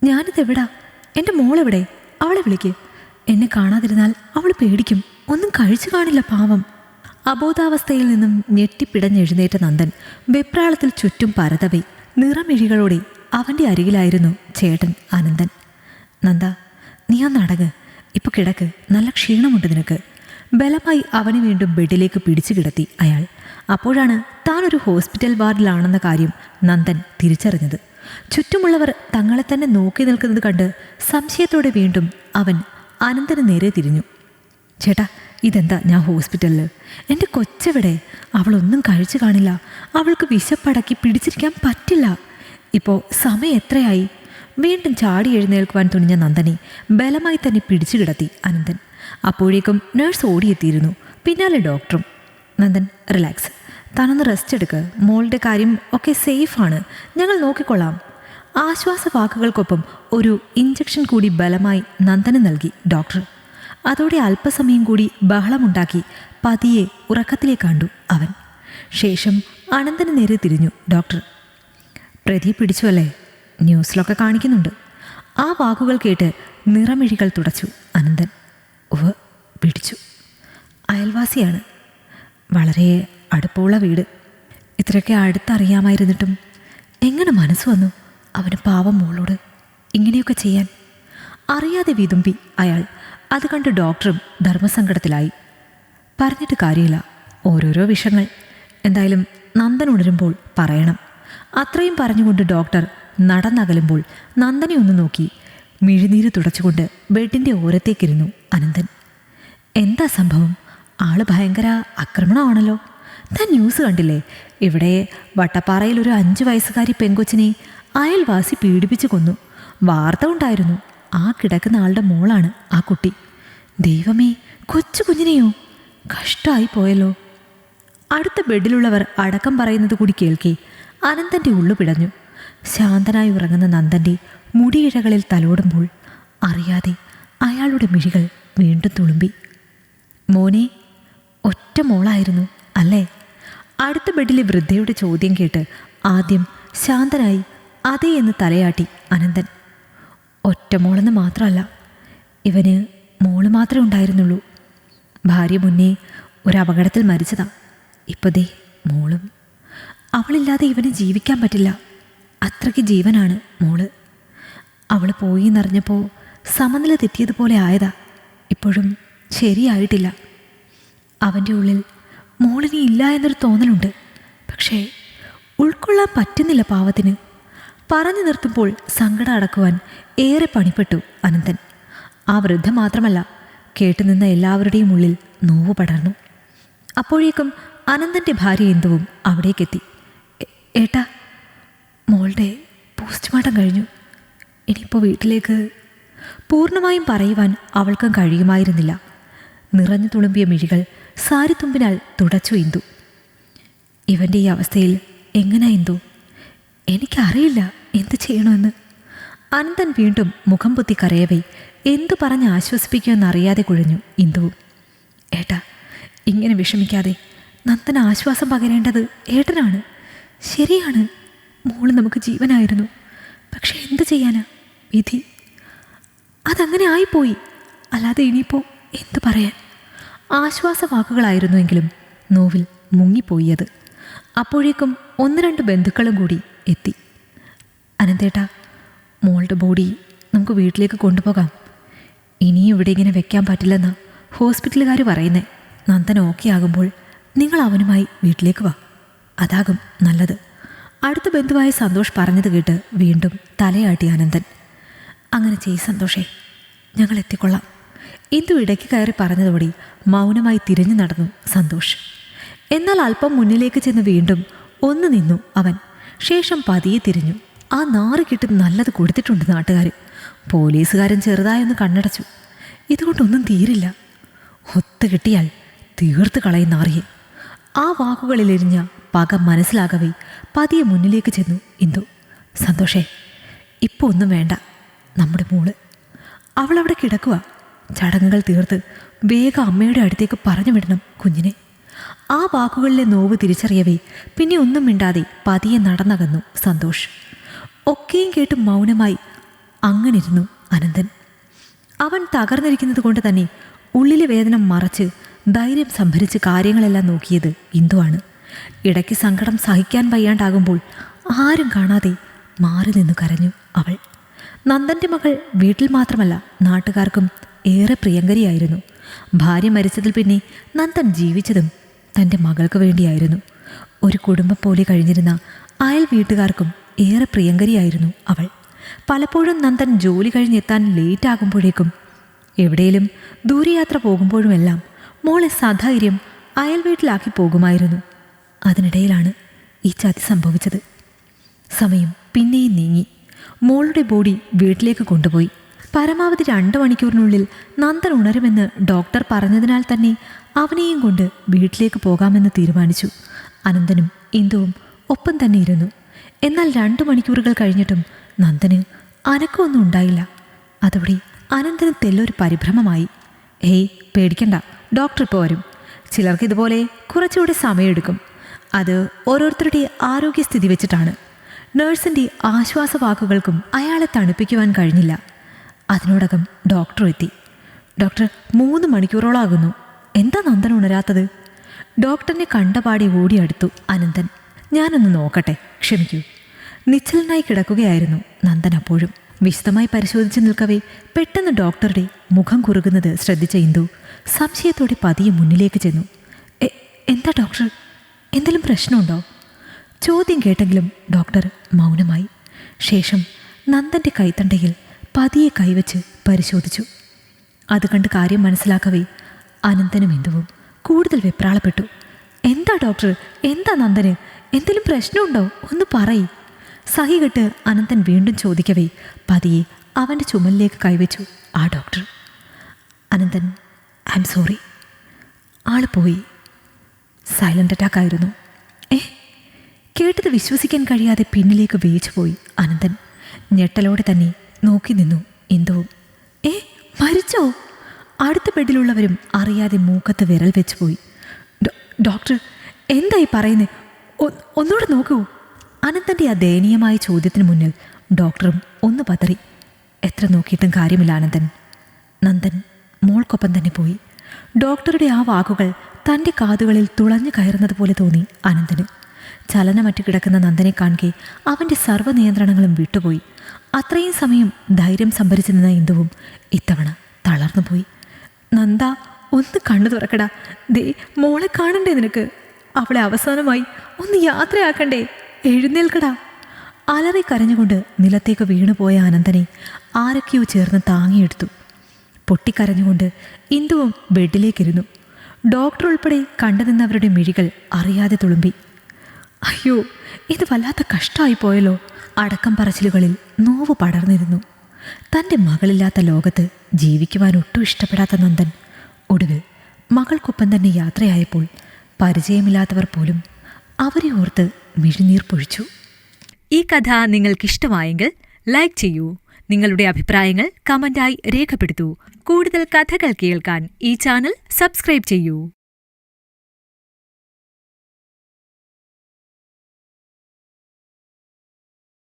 ഞാനിതെവിടാ? എൻ്റെ മോളെവിടെ? അവളെ വിളിക്ക്. എന്നെ കാണാതിരുന്നാൽ അവൾ പേടിക്കും. ഒന്നും കഴിച്ചു കാണില്ല പാവം. അബോധാവസ്ഥയിൽ നിന്നും ഞെട്ടിപ്പിടഞ്ഞെഴുന്നേറ്റ നന്ദൻ വെപ്രാളത്തിൽ ചുറ്റും പരതവി നിറമിഴികളോടെ അവൻ്റെ അരികിലായിരുന്നു ചേട്ടൻ അനന്തൻ. നന്ദ, നീ ഒന്നടങ്ങ്. ഇപ്പൊ കിടക്ക്. നല്ല ക്ഷീണമുണ്ട് നിനക്ക്. ബലമായി അവനെ വീണ്ടും ബെഡിലേക്ക് പിടിച്ചു കിടത്തി അയാൾ. അപ്പോഴാണ് താൻ ഒരു ഹോസ്പിറ്റൽ വാർഡിലാണെന്ന കാര്യം നന്ദൻ തിരിച്ചറിഞ്ഞത്. ചുറ്റുമുള്ളവർ തങ്ങളെ തന്നെ നോക്കി നിൽക്കുന്നത് കണ്ട് സംശയത്തോടെ വീണ്ടും അവൻ അനന്തന് നേരെ തിരിഞ്ഞു. ചേട്ടാ, ഇതെന്താ ഞാൻ ഹോസ്പിറ്റലിൽ? എൻ്റെ കൊച്ചെവിടെ? അവളൊന്നും കഴിച്ചു കാണില്ല. അവൾക്ക് വിശപ്പടക്കി പിടിച്ചിരിക്കാൻ പറ്റില്ല. ഇപ്പോൾ സമയം എത്രയായി? വീണ്ടും ചാടി എഴുന്നേൽക്കുവാൻ തുനിഞ്ഞ നന്ദനെ ബലമായി തന്നെ പിടിച്ചു കിടത്തി അനന്തൻ. അപ്പോഴേക്കും നേഴ്സ് ഓടിയെത്തിയിരുന്നു. പിന്നാലെ ഡോക്ടറും. നന്ദൻ, റിലാക്സ്. താനൊന്ന് റെസ്റ്റ് എടുക്ക്. മോളുടെ കാര്യം ഒക്കെ സേഫാണ്. ഞങ്ങൾ നോക്കിക്കൊള്ളാം. ആശ്വാസവാക്കുകൾക്കൊപ്പം ഒരു ഇഞ്ചക്ഷൻ കൂടി ബലമായി നന്ദന് നൽകി ഡോക്ടർ. അതോടെ അല്പസമയം കൂടി ബഹളമുണ്ടാക്കി പതിയെ ഉറക്കത്തിലേക്ക് കണ്ടു അവൻ. ശേഷം അനന്തന് നേരെ തിരിഞ്ഞു ഡോക്ടർ. പ്രതി പിടിച്ചു അല്ലേ? ന്യൂസിലൊക്കെ കാണിക്കുന്നുണ്ട്. ആ വാക്കുകൾ കേട്ട് നിറമിഴികൾ തുടച്ചു അനന്തൻ. ഉവ്വ്, പിടിച്ചു. അയൽവാസിയാണ്. വളരെ അടുപ്പമുള്ള വീട്. ഇത്രയൊക്കെ അടുത്തറിയാമായിരുന്നിട്ടും എങ്ങനെ മനസ്സ് വന്നു അവന് പാവം മോളോട് ഇങ്ങനെയൊക്കെ ചെയ്യാൻ? അറിയാതെ വിതുമ്പി അയാൾ. അത് കണ്ട് ഡോക്ടറും ധർമ്മസങ്കടത്തിലായി. പറഞ്ഞിട്ട് കാര്യമില്ല, ഓരോരോ വിഷങ്ങൾ. എന്തായാലും നന്ദൻ ഉണരുമ്പോൾ പറയണം. അത്രയും പറഞ്ഞുകൊണ്ട് ഡോക്ടർ നടന്നകലുമ്പോൾ നന്ദനെ ഒന്ന് നോക്കി മിഴിനീര് തുടച്ചുകൊണ്ട് ബെഡിൻ്റെ ഓരത്തേക്കിരുന്നു അനന്തൻ. എന്താ സംഭവം? ആള് ഭയങ്കര ആക്രമണമാണല്ലോ. താൻ ന്യൂസ് കണ്ടില്ലേ? ഇവിടെ വട്ടപ്പാറയിൽ ഒരു 5 വയസ്സുകാരി പെങ്കൊച്ചിനെ അയൽവാസി പീഡിപ്പിച്ച് കൊന്നു. വാർത്ത ഉണ്ടായിരുന്നു. ആ കിടക്കുന്ന ആളുടെ മോളാണ് ആ കുട്ടി. ദൈവമേ, കൊച്ചു കുഞ്ഞിനെയോ? കഷ്ടമായി പോയല്ലോ. അടുത്ത ബെഡിലുള്ളവർ അടക്കം പറയുന്നത് കൂടി കേൾക്കെ അനന്തൻ്റെ ഉള്ളു പിടഞ്ഞു. ശാന്തനായി ഉറങ്ങുന്ന നന്ദൻ്റെ മുടിയിഴകളിൽ തലോടുമ്പോൾ അറിയാതെ അയാളുടെ മിഴികൾ വീണ്ടും തുളുമ്പി. മോനെ, ഒറ്റ മോളായിരുന്നു അല്ലേ? അടുത്ത ബെഡിലെ വൃദ്ധയുടെ ചോദ്യം കേട്ട് ആദ്യം ശാന്തനായി അതേ എന്ന് തലയാട്ടി അനന്തൻ. ഒറ്റമോളെന്ന് മാത്രമല്ല, ഇവന് മോള് മാത്രമേ ഉണ്ടായിരുന്നുള്ളൂ. ഭാര്യ മുന്നേ ഒരപകടത്തിൽ മരിച്ചതാ. ഇപ്പോൾ ദേ മോളും. അവളില്ലാതെ ഇവന് ജീവിക്കാൻ പറ്റില്ല. അത്രയ്ക്ക് ജീവനാണ് മോള്. അവൾ പോയി എന്നറിഞ്ഞപ്പോൾ സമനില തെറ്റിയതുപോലെ ആയതാ. ഇപ്പോഴും ശരിയായിട്ടില്ല. അവൻ്റെ ഉള്ളിൽ മോളിനി ഇല്ല എന്നൊരു തോന്നലുണ്ട്. പക്ഷേ ഉൾക്കൊള്ളാൻ പറ്റുന്നില്ല പാവത്തിന്. പറഞ്ഞു നിർത്തുമ്പോൾ സങ്കടം അടക്കുവാൻ ഏറെ പണിപ്പെട്ടു അനന്തൻ. ആ വൃദ്ധ മാത്രമല്ല, കേട്ടുനിന്ന എല്ലാവരുടെയും ഉള്ളിൽ നോവ് പടർന്നു. അപ്പോഴേക്കും അനന്തൻ്റെ ഭാര്യ എന്തുവും അവിടേക്കെത്തി. ഏട്ടാ, മോളുടെ പോസ്റ്റ്മോർട്ടം കഴിഞ്ഞു. ഇനിയിപ്പോൾ വീട്ടിലേക്ക്. പൂർണ്ണമായും പറയുവാൻ അവൾക്കും കഴിയുമായിരുന്നില്ല. നിറഞ്ഞു തുളുമ്പിയ മിഴികൾ സാരിത്തുമ്പിനാൽ തുടച്ചു ഇന്ദു. ഇവൻ്റെ ഈ അവസ്ഥയിൽ എങ്ങനാ ഇന്ദു? എനിക്കറിയില്ല എന്ത് ചെയ്യണമെന്ന്. അനന്തൻ വീണ്ടും മുഖം പൊത്തി കരയവേ എന്തു പറഞ്ഞ് ആശ്വസിപ്പിക്കുമെന്നറിയാതെ കുഴഞ്ഞു ഇന്ദുവും. ഏട്ടാ, ഇങ്ങനെ വിഷമിക്കാതെ. നന്ദൻ ആശ്വാസം പകരേണ്ടത് ഏട്ടനാണ്. ശരിയാണ്, മോള് നമുക്ക് ജീവനായിരുന്നു. പക്ഷെ എന്ത് ചെയ്യാനാ? വിധി അതങ്ങനെ ആയിപ്പോയി. അല്ലാതെ ഇനിയിപ്പോൾ എന്തു പറയാൻ? ആശ്വാസവാക്കുകളായിരുന്നുവെങ്കിലും നോവിൽ മുങ്ങിപ്പോയത്. അപ്പോഴേക്കും 1-2 ബന്ധുക്കളും കൂടി എത്തി. അനന്തേട്ടാ, മോളുടെ ബോഡി നമുക്ക് വീട്ടിലേക്ക് കൊണ്ടുപോകാം. ഇനിയും ഇവിടെ ഇങ്ങനെ വെക്കാൻ പറ്റില്ലെന്നാ ഹോസ്പിറ്റലുകാർ പറയുന്നേ. നന്ദൻ ഓക്കെ ആകുമ്പോൾ നിങ്ങൾ അവനുമായി വീട്ടിലേക്ക് വാ. അതാകും നല്ലത്. അടുത്ത ബന്ധുവായ സന്തോഷ് പറഞ്ഞത് കേട്ട് വീണ്ടും തലയാട്ടി അനന്തൻ. അങ്ങനെ ചെയ്യ് സന്തോഷേ, ഞങ്ങൾ എത്തിക്കൊള്ളാം. ഇന്ദു ഇടയ്ക്ക് കയറി പറഞ്ഞതോടെ മൗനമായി തിരിഞ്ഞു നടന്നു സന്തോഷ്. എന്നാൽ അല്പം മുന്നിലേക്ക് ചെന്ന് വീണ്ടും ഒന്ന് നിന്നു അവൻ. ശേഷം പതിയെ തിരിഞ്ഞു. ആ നാറ് കിട്ടി നല്ലത് കൊടുത്തിട്ടുണ്ട് നാട്ടുകാർ. പോലീസുകാരൻ ചെറുതായൊന്ന് കണ്ണടച്ചു. ഇതുകൊണ്ടൊന്നും തീരില്ല. ഒത്തു കിട്ടിയാൽ തീർത്ത് കളയുന്ന നാറിയെ. ആ വാക്കുകളിലെരിഞ്ഞ പക മനസ്സിലാകവേ പതിയെ മുന്നിലേക്ക് ചെന്നു ഇന്ദു. സന്തോഷേ, ഇപ്പോൾ ഒന്നും വേണ്ട. നമ്മുടെ മോള് അവളവിടെ കിടക്കുക. ചടങ്ങുകൾ തീർത്ത് വേഗം അമ്മയുടെ അടുത്തേക്ക് പറഞ്ഞു വിടണം കുഞ്ഞിനെ. ആ വാക്കുകളിലെ നോവ് തിരിച്ചറിയവേ പിന്നെ ഒന്നും മിണ്ടാതെ പതിയെ നടന്നകന്നു സന്തോഷ്. ഒക്കെയും കേട്ട് മൗനമായി അങ്ങനിരുന്നു അനന്തൻ. അവൻ തകർന്നിരിക്കുന്നത് കൊണ്ട് തന്നെ ഉള്ളിലെ വേദന മറച്ച് ധൈര്യം സംഭരിച്ച് കാര്യങ്ങളെല്ലാം നോക്കിയത് ഇന്ദുവാണ്. ഇടയ്ക്ക് സങ്കടം സഹിക്കാൻ വയ്യാണ്ടാകുമ്പോൾ ആരും കാണാതെ മാറി നിന്നു കരഞ്ഞു അവൾ. നന്ദൻ്റെ മകൾ വീട്ടിൽ മാത്രമല്ല നാട്ടുകാർക്കും ഏറെ പ്രിയങ്കരിയായിരുന്നു. ഭാര്യ മരിച്ചതിൽ പിന്നെ നന്ദൻ ജീവിച്ചതും തൻ്റെ മകൾക്ക് വേണ്ടിയായിരുന്നു. ഒരു കുടുംബം പോലെ കഴിഞ്ഞിരുന്ന അയൽ വീട്ടുകാർക്കും ഏറെ പ്രിയങ്കരിയായിരുന്നു അവൾ. പലപ്പോഴും നന്ദൻ ജോലി കഴിഞ്ഞെത്താൻ ലേറ്റ് ആകുമ്പോഴേക്കും എവിടെയും ദൂരയാത്ര പോകുമ്പോഴുമെല്ലാം മോളെ സധൈര്യം അയൽ വീട്ടിലാക്കി പോകുമായിരുന്നു. അതിനിടയിലാണ് ഈ ചതി സംഭവിച്ചത്. സമയം പിന്നെയും നീങ്ങി. മോളുടെ ബോഡി വീട്ടിലേക്ക് കൊണ്ടുപോയി. പരമാവധി 2 മണിക്കൂറിനുള്ളിൽ നന്ദൻ ഉണരുമെന്ന് ഡോക്ടർ പറഞ്ഞതിനാൽ തന്നെ അവനെയും കൊണ്ട് വീട്ടിലേക്ക് പോകാമെന്ന് തീരുമാനിച്ചു. അനന്തനും ഇന്ദുവും ഒപ്പം തന്നെ ഇരുന്നു. എന്നാൽ 2 മണിക്കൂറുകൾ കഴിഞ്ഞിട്ടും നന്ദന് അനക്കമൊന്നും ഉണ്ടായില്ല. അതോടെ അനന്തന് തെല്ലൊരു പരിഭ്രമമായി. ഏയ് പേടിക്കണ്ട, ഡോക്ടർ ഇപ്പോൾ വരും. ചിലർക്ക് ഇതുപോലെ കുറച്ചുകൂടി സമയമെടുക്കും. അത് ഓരോരുത്തരുടെ ആരോഗ്യസ്ഥിതി വെച്ചിട്ടാണ്. നേഴ്സിൻ്റെ ആശ്വാസവാക്കുകൾക്കും അയാളെ തണുപ്പിക്കുവാൻ കഴിഞ്ഞില്ല. അതിനോടകം ഡോക്ടർ എത്തി. ഡോക്ടർ 3 മണിക്കൂറോളാകുന്നു. എന്താ നന്ദൻ ഉണരാത്തത്? ഡോക്ടറിനെ കണ്ടപാടി ഓടിയടുത്തു അനന്തൻ. ഞാനൊന്ന് നോക്കട്ടെ, ക്ഷമിക്കൂ. നിശ്ചലനായി കിടക്കുകയായിരുന്നു നന്ദൻ അപ്പോഴും. വിശദമായി പരിശോധിച്ച് നിൽക്കവേ പെട്ടെന്ന് ഡോക്ടറുടെ മുഖം കുറുകുന്നത് ശ്രദ്ധിച്ച ഇന്ദു സംശയത്തോടെ പതിയെ മുന്നിലേക്ക് ചെന്നു. എന്താ ഡോക്ടർ, എന്തെങ്കിലും പ്രശ്നമുണ്ടോ? ചോദ്യം കേട്ടെങ്കിലും ഡോക്ടർ മൗനമായി. ശേഷം നന്ദൻ്റെ കൈത്തണ്ടയിൽ പതിയെ കൈവച്ച് പരിശോധിച്ചു. അത് കണ്ട് കാര്യം മനസ്സിലാക്കവേ അനന്തനും ഇന്ദുവും കൂടുതൽ വെപ്രാളപ്പെട്ടു. എന്താ ഡോക്ടർ, എന്താ നന്ദന്, എന്തെങ്കിലും പ്രശ്നമുണ്ടോ? ഒന്ന് പറയ്. സഹികെട്ട് അനന്തൻ വീണ്ടും ചോദിക്കവേ പതിയെ അവൻ്റെ ചുമലിലേക്ക് കൈവച്ചു ആ doctor. Ananthan, I am sorry. ആള് പോയി. സൈലൻ്റ് അറ്റാക്കായിരുന്നു. കേട്ടത് വിശ്വസിക്കാൻ കഴിയാതെ പിന്നിലേക്ക് വേച്ചു പോയി അനന്തൻ. ഞെട്ടലോടെ തന്നെ നോക്കി നിന്നു ഇന്ദുവും. മരിച്ചോ? അടുത്ത ബെഡിലുള്ളവരും അറിയാതെ മൂക്കത്ത് വിരൽ വെച്ച് പോയി. ഡോക്ടർ എന്തായി പറയുന്നേ? ഒന്നുകൂടെ നോക്കൂ. അനന്തൻ്റെ ആ ദയനീയമായ ചോദ്യത്തിന് മുന്നിൽ ഡോക്ടറും ഒന്ന് പതറി. എത്ര നോക്കിയിട്ടും കാര്യമില്ല അനന്തൻ. നന്ദൻ മോൾക്കൊപ്പം തന്നെ പോയി. ഡോക്ടറുടെ ആ വാക്കുകൾ തൻ്റെ കാതുകളിൽ തുളഞ്ഞു കയറുന്നത് പോലെ തോന്നി അനന്തന്. ചലനമറ്റു കിടക്കുന്ന നന്ദനെ കാണുകെ അവൻ്റെ സർവ്വനിയന്ത്രണങ്ങളും വിട്ടുപോയി. അത്രയും സമയം ധൈര്യം സംഭരിച്ചു നിന്ന ഇന്ദുവും ഇത്തവണ തളർന്നുപോയി. നന്ദ, ഒന്ന് കണ്ണു തുറക്കടാ. ദേ മോളെ കാണണ്ടേ നിനക്ക്? അവളെ അവസാനമായി ഒന്ന് യാത്രയാക്കണ്ടേ? എഴുന്നേൽക്കടാ. അലറി കരഞ്ഞുകൊണ്ട് നിലത്തേക്ക് വീണുപോയ അനന്തനെ ആരൊക്കെയോ ചേർന്ന് താങ്ങിയെടുത്തു. പൊട്ടിക്കരഞ്ഞുകൊണ്ട് ഇന്ദുവും ബെഡിലേക്കിരുന്നു. ഡോക്ടർ ഉൾപ്പെടെ കണ്ടു നിന്നവരുടെ മിഴികൾ അറിയാതെ തുളുമ്പി. അയ്യോ, ഇത് വല്ലാത്ത കഷ്ടമായി പോയല്ലോ. അടക്കം പറച്ചിലുകളിൽ നോവ് പടർന്നിരുന്നു. തൻ്റെ മകളില്ലാത്ത ലോകത്ത് ജീവിക്കുവാൻ ഒട്ടും ഇഷ്ടപ്പെടാത്ത നന്ദൻ ഒടുവിൽ മകൾക്കൊപ്പം തന്നെ യാത്രയായപ്പോൾ പരിചയമില്ലാത്തവർ പോലും അവരെ ഓർത്ത് മിഴിനീർ പൊഴിച്ചു. ഈ കഥ നിങ്ങൾക്കിഷ്ടമായെങ്കിൽ ലൈക്ക് ചെയ്യൂ. നിങ്ങളുടെ അഭിപ്രായങ്ങൾ കമന്റായി രേഖപ്പെടുത്തൂ. കൂടുതൽ കഥകൾ കേൾക്കാൻ ഈ ചാനൽ സബ്സ്ക്രൈബ് ചെയ്യൂ.